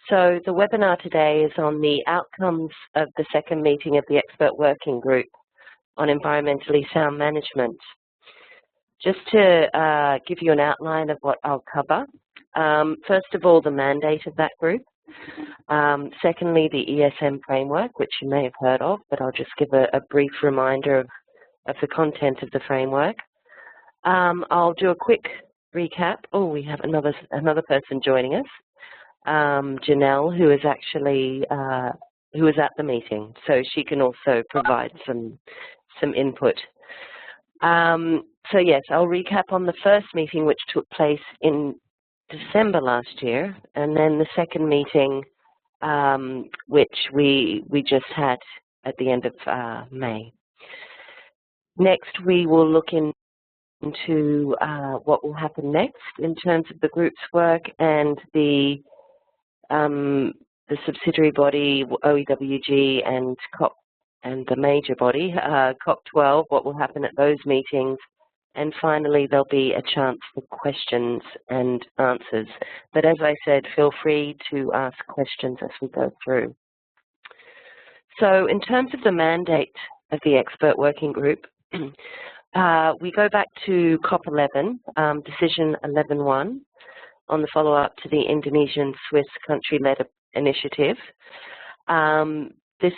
So the webinar today is on the outcomes of the second meeting of the Expert Working Group on Environmentally Sound Management. Just to give you an outline of what I'll cover. First of all, the mandate of that group. Secondly, the ESM framework, which you may have heard of, but I'll just give a brief reminder of the content of the framework. I'll do a quick recap. Oh, we have another person joining us. Janelle, who is actually who was at the meeting, so she can also provide some input. So yes, I'll recap on the first meeting, which took place in December last year, and then the second meeting, which we just had at the end of May. Next, we will look into what will happen next in terms of the group's work and the subsidiary body, OEWG, and COP, and the major body, COP12, what will happen at those meetings. And finally, there'll be a chance for questions and answers. But as I said, feel free to ask questions as we go through. So in terms of the mandate of the Expert Working Group, we go back to COP11, Decision 11.1, on the follow-up to the Indonesian-Swiss country-led initiative. This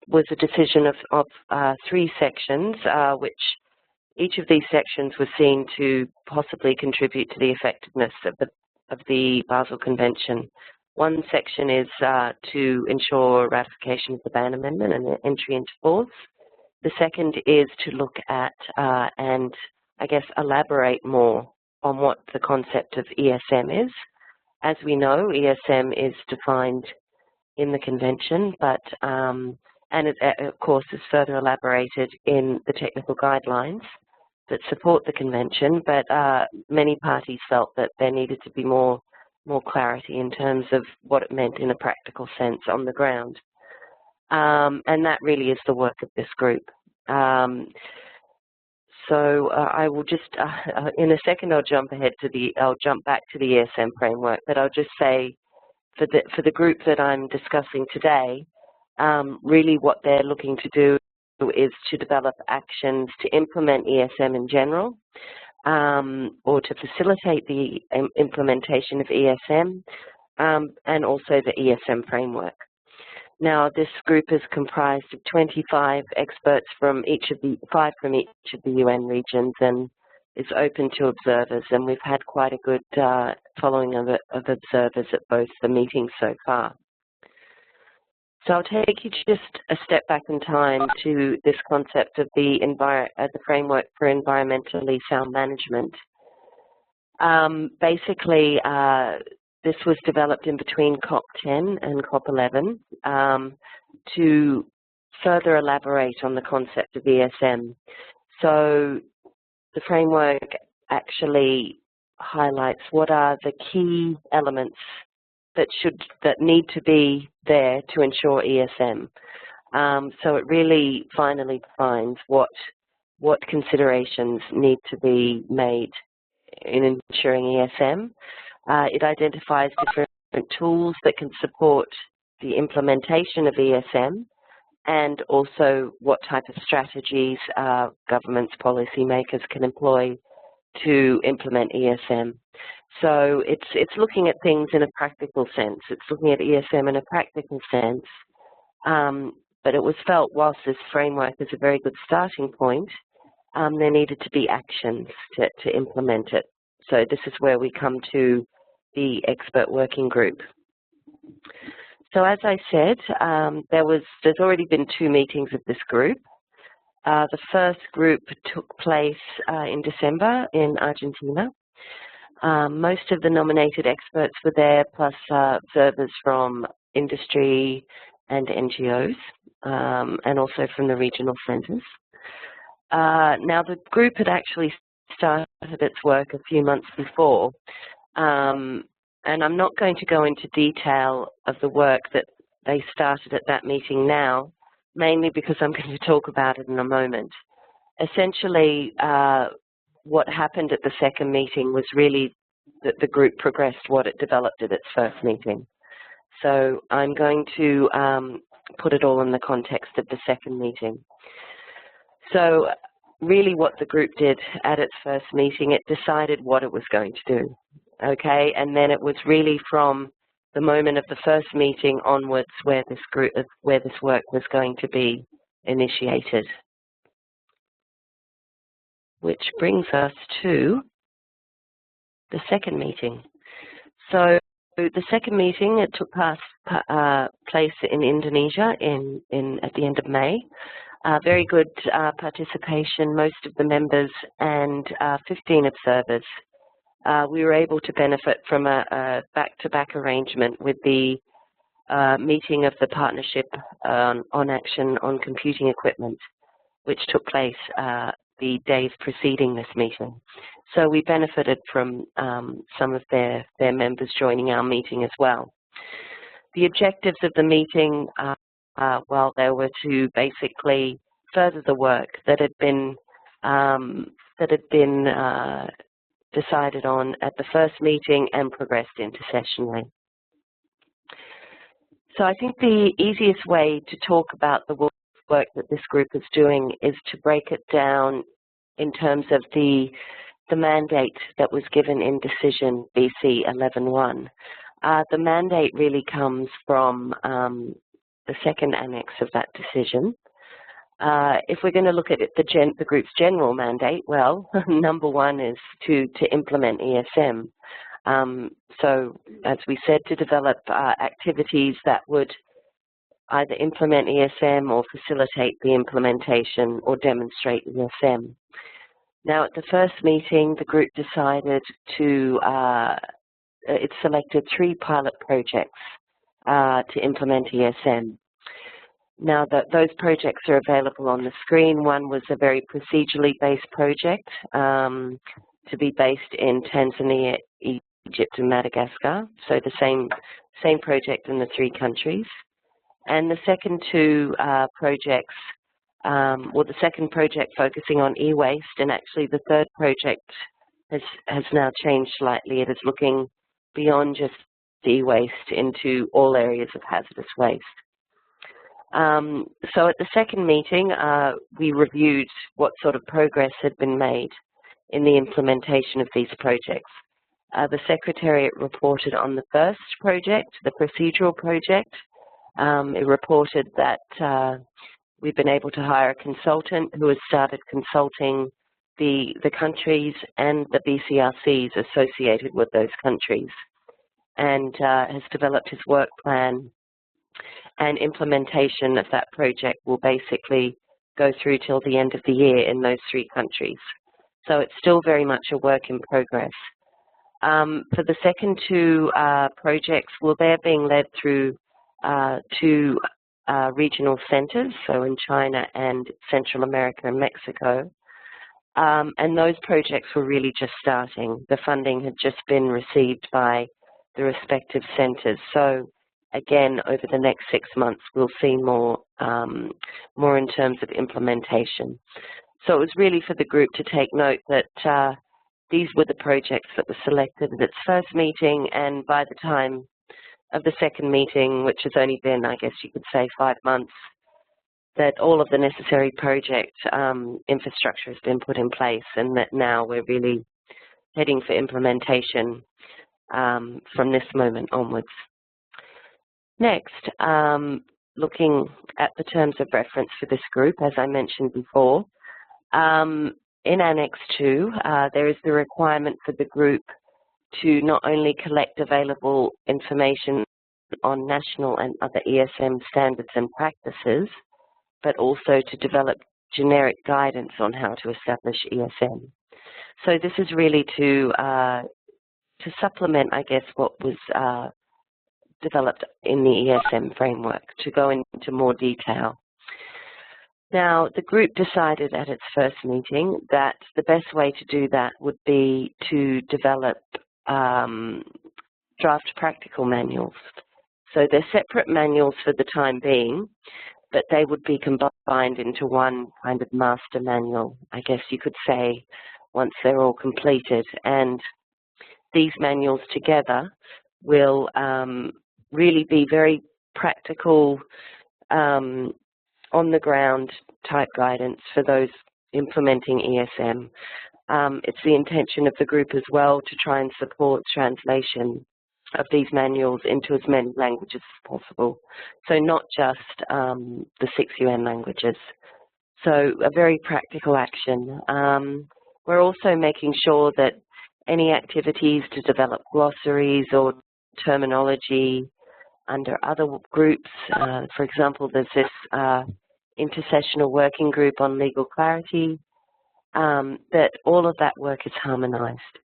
was a decision of 3 sections, which each of these sections was seen to possibly contribute to the effectiveness of the Basel Convention. One section is to ensure ratification of the Ban Amendment and entry into force. The second is to look at and, I guess, elaborate more on what the concept of ESM is. As we know, ESM is defined in the Convention, but and it, of course, is further elaborated in the technical guidelines that support the Convention, but many parties felt that there needed to be more clarity in terms of what it meant in a practical sense on the ground. And that really is the work of this group. So I will just, in a second, I'll jump back to the ESM framework, but I'll just say for the group that I'm discussing today, really what they're looking to do is to develop actions to implement ESM in general, or to facilitate the implementation of ESM, and also the ESM framework. Now, this group is comprised of 25 experts from five from each of the UN regions, and is open to observers. And we've had quite a good following of observers at both the meetings so far. So I'll take you just a step back in time to this concept of the framework for environmentally sound management. Basically, this was developed in between COP10 and COP11 to further elaborate on the concept of ESM. So the framework actually highlights what are the key elements that need to be there to ensure ESM. So it really finally defines what considerations need to be made in ensuring ESM. It identifies different tools that can support the implementation of ESM, and also what type of strategies governments, policymakers can employ to implement ESM. So it's looking at things in a practical sense. It's looking at ESM in a practical sense. But it was felt, whilst this framework is a very good starting point, there needed to be actions to implement it. So this is where we come to the Expert Working Group. So as I said, there's already been 2 meetings of this group. The first group took place in December in Argentina. Most of the nominated experts were there, plus observers from industry and NGOs, and also from the regional centres. Now, the group had actually started its work a few months before, and I'm not going to go into detail of the work that they started at that meeting now, mainly because I'm going to talk about it in a moment. Essentially, what happened at the second meeting was really that the group progressed what it developed at its first meeting. So I'm going to put it all in the context of the second meeting. So really what the group did at its first meeting, it decided what it was going to do, okay? And then it was really from the moment of the first meeting onwards where this work was going to be initiated. Which brings us to the second meeting. So the second meeting, it took place in Indonesia at the end of May. Very good participation, most of the members, and 15 observers. We were able to benefit from a back-to-back arrangement with the meeting of the Partnership on Action on Computing Equipment, which took place the days preceding this meeting. So we benefited from some of their members joining our meeting as well. The objectives of the meeting, well, they were to basically further the work that had been decided on at the first meeting and progressed intersessionally. So I think the easiest way to talk about the work that this group is doing is to break it down in terms of the mandate that was given in decision BC 11.1. The mandate really comes from the second annex of that decision. If we're going to look at it, the group's general mandate, well, number one is to implement ESM. So, as we said, to develop activities that would either implement ESM or facilitate the implementation or demonstrate ESM. Now, at the first meeting, the group decided to, it selected 3 pilot projects to implement ESM. Now, those projects are available on the screen. One was a very procedurally based project to be based in Tanzania, Egypt, and Madagascar. So the same project in the 3 countries. And the second 2 projects, well, the second project focusing on e-waste, and actually the third project has now changed slightly. It is looking beyond just e-waste into all areas of hazardous waste. So at the second meeting, we reviewed what sort of progress had been made in the implementation of these projects. The Secretariat reported on the first project, the procedural project. It reported that we've been able to hire a consultant who has started consulting the countries and the BCRCs associated with those countries, and has developed his work plan, and implementation of that project will basically go through till the end of the year in those 3 countries. So it's still very much a work in progress. For the second 2 projects, well, they're being led through 2 regional centers, so in China and Central America and Mexico. And those projects were really just starting. The funding had just been received by the respective centers. So again, over the next 6 months, we'll see more in terms of implementation. So it was really for the group to take note that these were the projects that were selected at its first meeting, and by the time of the second meeting, which has only been, I guess you could say, 5 months, that all of the necessary project infrastructure has been put in place, and that now we're really heading for implementation from this moment onwards. Next, looking at the terms of reference for this group, as I mentioned before, in Annex 2, there is the requirement for the group to not only collect available information on national and other ESM standards and practices, but also to develop generic guidance on how to establish ESM. So this is really to supplement, I guess, what was developed in the ESM framework, to go into more detail. Now, the group decided at its first meeting that the best way to do that would be to develop draft practical manuals. So they're separate manuals for the time being, but they would be combined into one kind of master manual, I guess you could say, once they're all completed. And these manuals together will really be very practical, on-the-ground type guidance for those implementing ESM. It's the intention of the group as well to try and support translation of these manuals into as many languages as possible. So not just the 6 UN languages. So a very practical action. We're also making sure that any activities to develop glossaries or terminology under other groups, for example, there's this intersessional working group on legal clarity, that all of that work is harmonized.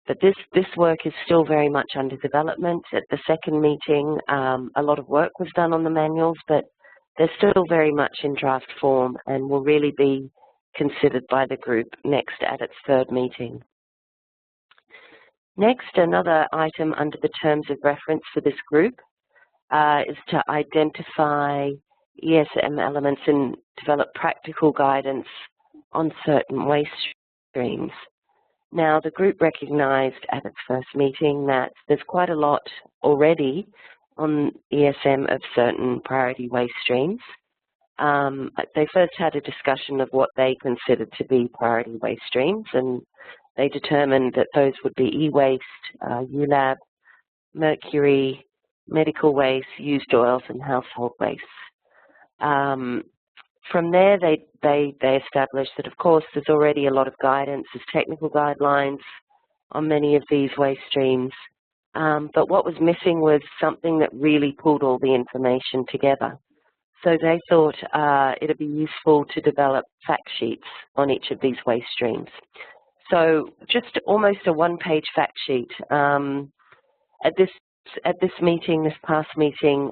But this work is still very much under development. At the second meeting, a lot of work was done on the manuals, but they're still very much in draft form and will really be considered by the group next at its third meeting. Next, another item under the terms of reference for this group is to identify ESM elements and develop practical guidance on certain waste streams. Now, the group recognized at its first meeting that there's quite a lot already on ESM of certain priority waste streams. They first had a discussion of what they considered to be priority waste streams, and they determined that those would be e-waste, ULAB, mercury, medical waste, used oils, and household waste. From there, they established that, of course, there's already a lot of guidance, there's technical guidelines on many of these waste streams, but what was missing was something that really pulled all the information together. So they thought it would be useful to develop fact sheets on each of these waste streams. So just almost a one-page fact sheet. At this meeting, this past meeting,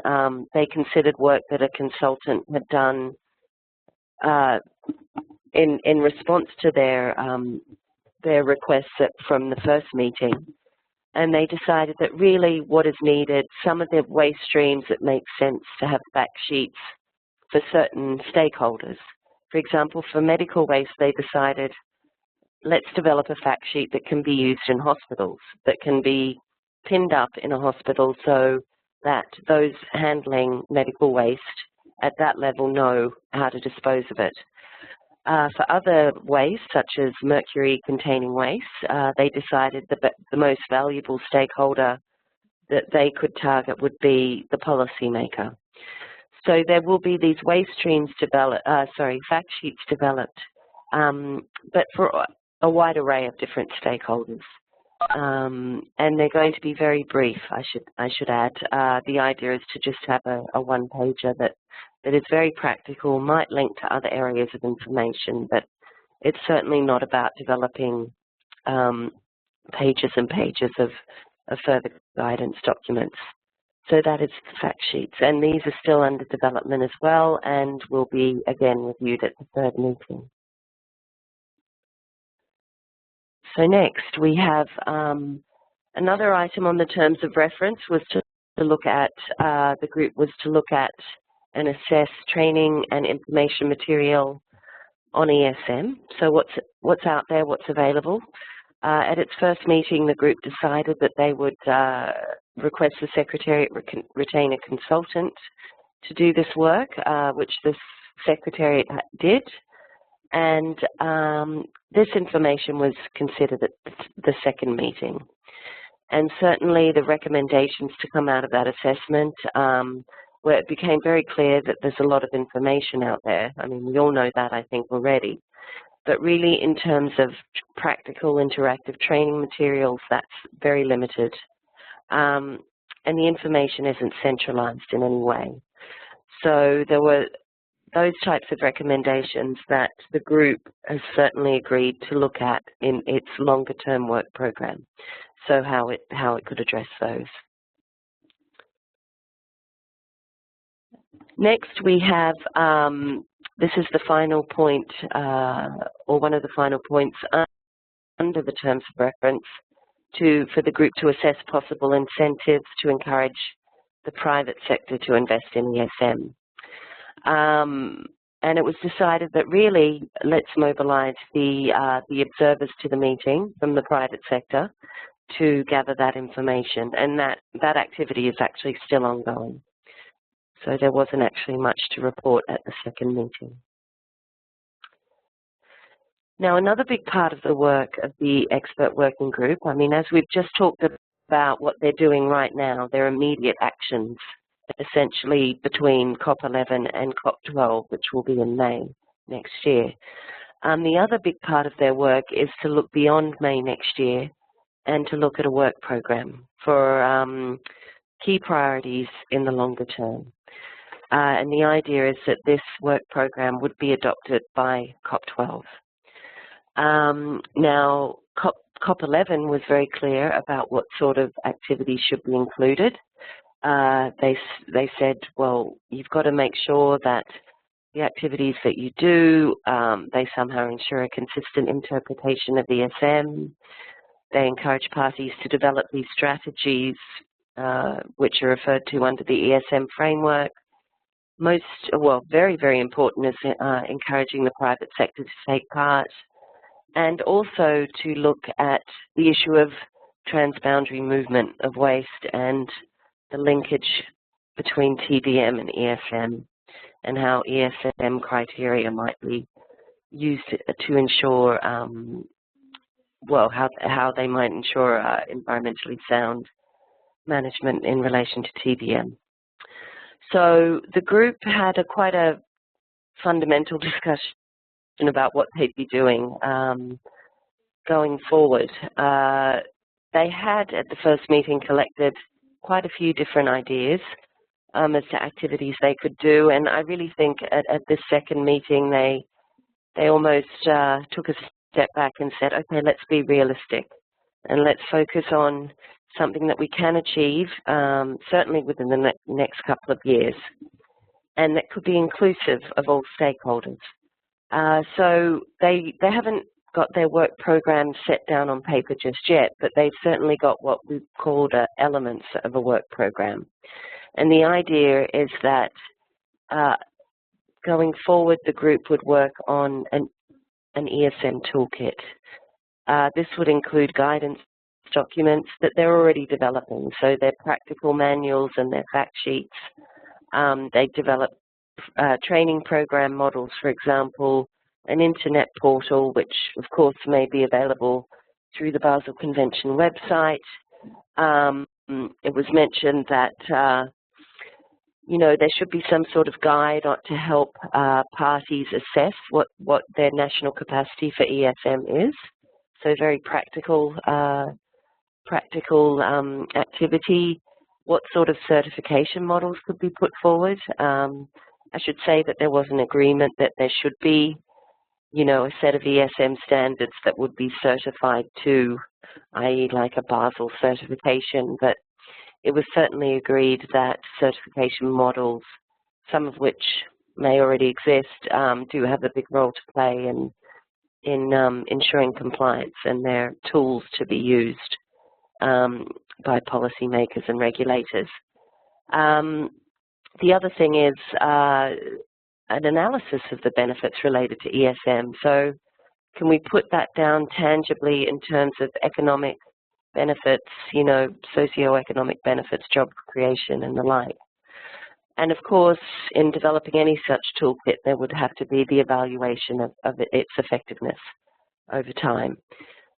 they considered work that a consultant had done in response to their requests from the first meeting, and they decided that really what is needed, some of the waste streams that make sense to have fact sheets for certain stakeholders. For example, for medical waste, they decided, let's develop a fact sheet that can be used in hospitals, that can be pinned up in a hospital so that those handling medical waste at that level know how to dispose of it. For other waste, such as mercury-containing waste, they decided that the most valuable stakeholder that they could target would be the policymaker. So there will be these waste streams developed, fact sheets developed, but for a wide array of different stakeholders. And they're going to be very brief, I should add. The idea is to just have a one-pager that is very practical, might link to other areas of information, but it's certainly not about developing pages and pages of further guidance documents. So that is the fact sheets, and these are still under development as well and will be again reviewed at the third meeting. So next we have another item on the terms of reference was to look at, the group was to look at and assess training and information material on ESM. So what's out there, what's available. At its first meeting, the group decided that they would request the Secretariat retain a consultant to do this work, which the Secretariat did. And this information was considered at the second meeting. And certainly the recommendations to come out of that assessment, where it became very clear that there's a lot of information out there. I mean, we all know that, I think, already. But really, in terms of practical interactive training materials, that's very limited. And the information isn't centralized in any way. So there were those types of recommendations that the group has certainly agreed to look at in its longer-term work program, so how it could address those. Next, we have, this is the final point, or one of the final points under the terms of reference, for the group to assess possible incentives to encourage the private sector to invest in ESM. And it was decided that really, let's mobilize the observers to the meeting from the private sector to gather that information, and that activity is actually still ongoing. So there wasn't actually much to report at the second meeting. Now, another big part of the work of the expert working group, I mean, as we've just talked about what they're doing right now, their immediate actions, essentially between COP11 and COP12, which will be in May next year. The other big part of their work is to look beyond May next year and to look at a work program for key priorities in the longer term. And the idea is that this work program would be adopted by COP12. Now, COP11 was very clear about what sort of activities should be included. They said, well, you've got to make sure that the activities that you do, they somehow ensure a consistent interpretation of ESM. They encourage parties to develop these strategies, which are referred to under the ESM framework. Very, very important is encouraging the private sector to take part, and also to look at the issue of transboundary movement of waste and the linkage between TBM and ESM, and how ESM criteria might be used to ensure, how they might ensure environmentally sound management in relation to TBM. So the group had quite a fundamental discussion about what they'd be doing going forward. They had, at the first meeting, collected quite a few different ideas as to activities they could do, and I really think at this second meeting they almost took a step back and said, okay, let's be realistic and let's focus on something that we can achieve, certainly within the next couple of years, and that could be inclusive of all stakeholders. So they haven't got their work program set down on paper just yet, but they've certainly got what we've called elements of a work program. And the idea is that going forward, the group would work on an ESM toolkit. This would include guidance documents that they're already developing, so their practical manuals and their fact sheets. They develop training program models, for example, an internet portal, which of course may be available through the Basel Convention website. It was mentioned that there should be some sort of guide to help parties assess what their national capacity for ESM is. So very practical activity. What sort of certification models could be put forward? I should say that there was an agreement that there should be, a set of ESM standards that would be certified to, i.e. like a Basel certification, but it was certainly agreed that certification models, some of which may already exist, do have a big role to play in ensuring compliance, and they're tools to be used by policymakers and regulators. The other thing is an analysis of the benefits related to ESM. So can we put that down tangibly in terms of economic benefits, socioeconomic benefits, job creation and the like? And of course, in developing any such toolkit, there would have to be the evaluation of its effectiveness over time.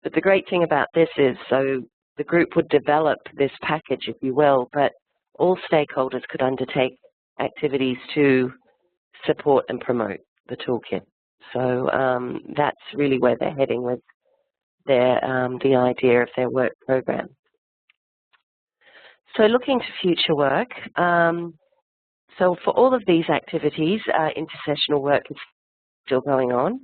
But the great thing about this is, so the group would develop this package, if you will, but all stakeholders could undertake activities to support and promote the toolkit. So that's really where they're heading with the idea of their work program. So looking to future work, so for all of these activities, intersessional work is still going on.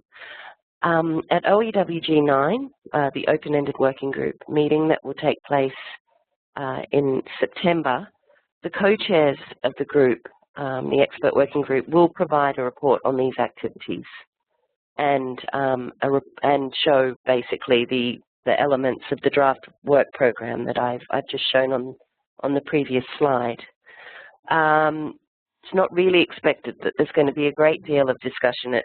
At OEWG9, the Open-Ended Working Group meeting that will take place in September, the co-chairs of the group, the expert working group, will provide a report on these activities and show basically the elements of the draft work program that I've just shown on the previous slide. It's not really expected that there's going to be a great deal of discussion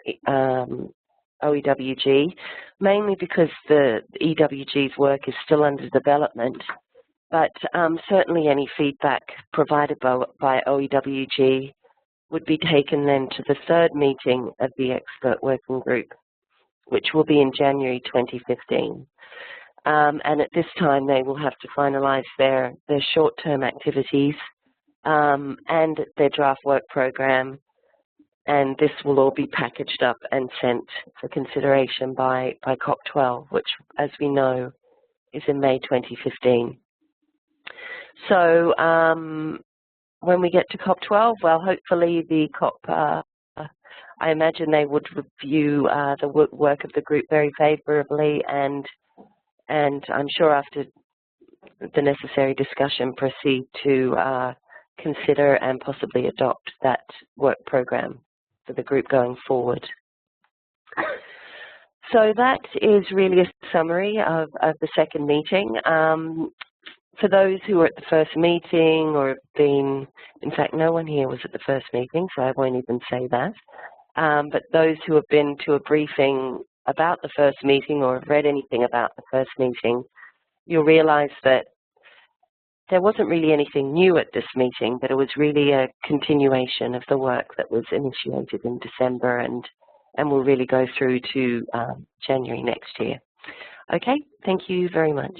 OEWG, mainly because the EWG's work is still under development, but certainly any feedback provided by OEWG would be taken then to the third meeting of the expert working group, which will be in January 2015. And at this time, they will have to finalize their short-term activities and their draft work program, and this will all be packaged up and sent for consideration by COP12, which, as we know, is in May 2015. So when we get to COP12, well, hopefully the COP, I imagine they would review the work of the group very favorably, and I'm sure after the necessary discussion proceed to consider and possibly adopt that work program for the group going forward. So that is really a summary of the second meeting. For those who were at the first meeting or have been, in fact, no one here was at the first meeting, so I won't even say that. But those who have been to a briefing about the first meeting or have read anything about the first meeting, you'll realize that there wasn't really anything new at this meeting, but it was really a continuation of the work that was initiated in December and will really go through to January next year. Okay, thank you very much.